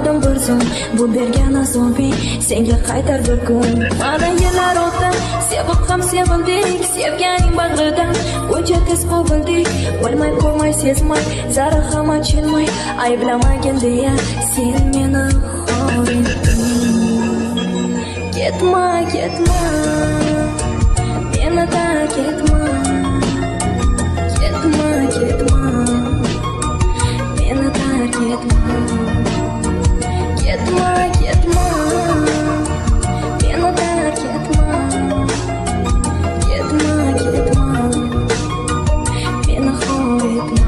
oldim bir zum, bu bergan azobing senga qaytar bir kun. Mana yillar o'tdi, sevib ham sevildik, sevganing bag'ridan buncha tez qo'bildik. Bilmay ko'rmay sezmay, zara ham ochilmay, ayblamagin deya sen meni xor etding. Ketma, ketma, meni tark etma. Ketma, ketma, meni tark etma. Ketma, ketma, meni tark etma. Ketma, ketma, meni xor etma.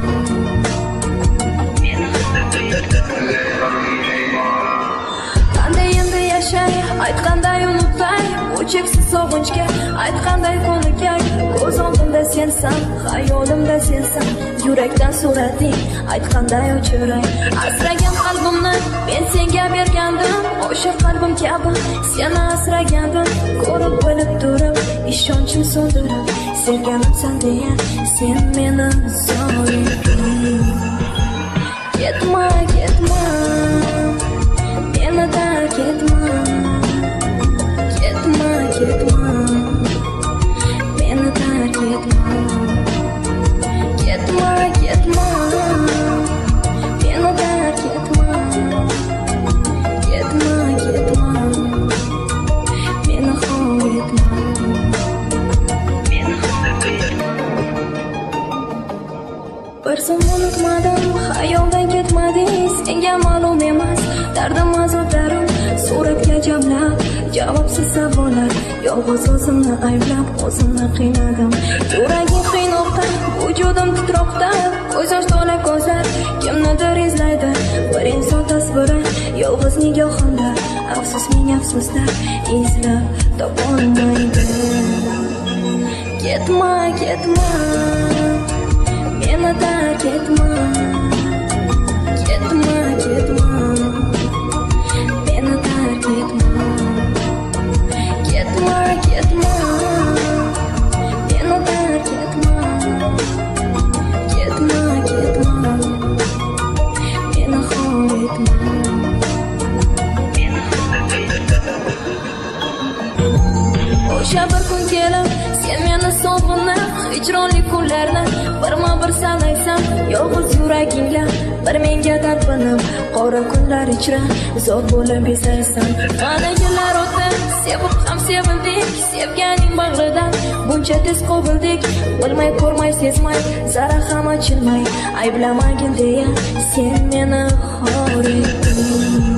Qanday endi yashay, aytganday unutay, bu cheksiz sog'inchga aytganday ko'nikay. Ko'z oldimda sensan, xayolimda sensan, yurakdan so'rading, aytganday o'chiray. Asragan qalbimni men senga bergandim, o'sha qalbim kabi seni asragandim. Ko'rib bilib turib, ishonchim so'ndirib, sevganimsan deya sen meni zor etding. Ketma, ketma, meni tark etma. Ketma, ketma, meni tark etma. Ketma, ketma, meni tark etma. Ketma, ketma, meni xor etma. Bir zum unutmadim, xayoldan ketmading, senga ma'lum emas dardim azoblarim. Suratga jamlab javobsiz savollar, yolg'iz o'zimni ayblab o'zimni qiynadim. Yuragim qiynoqda, vujudim titroqda, ko'z yosh to'la ko'zlar kimnidir izlaydi. Bir inson tasviri yolg'iz nigohimda, afsus ming afsuslar izlab topolmaydi. Ketma, ketma, meni tark etma. Ketma, ketma, meni tark etma. Ketma, ketma, meni tark etma. Ketma, ketma, meni xor etma. O'sha bir kun kelib sen meni sog'inib, hijronli kunlarni birma-bir sanaysan, yolg'iz yuragingla bir menga talpinib, qora kunlar ichra zor bo'lib esaysan. Mana yillar o'tdi, sevib ham sevildik, sevganing bag'ridan buncha tez qo'bildik. Bilmay ko'rmay sezmay, zara ham ochilmay, ayblamagin deya sen meni xor etding.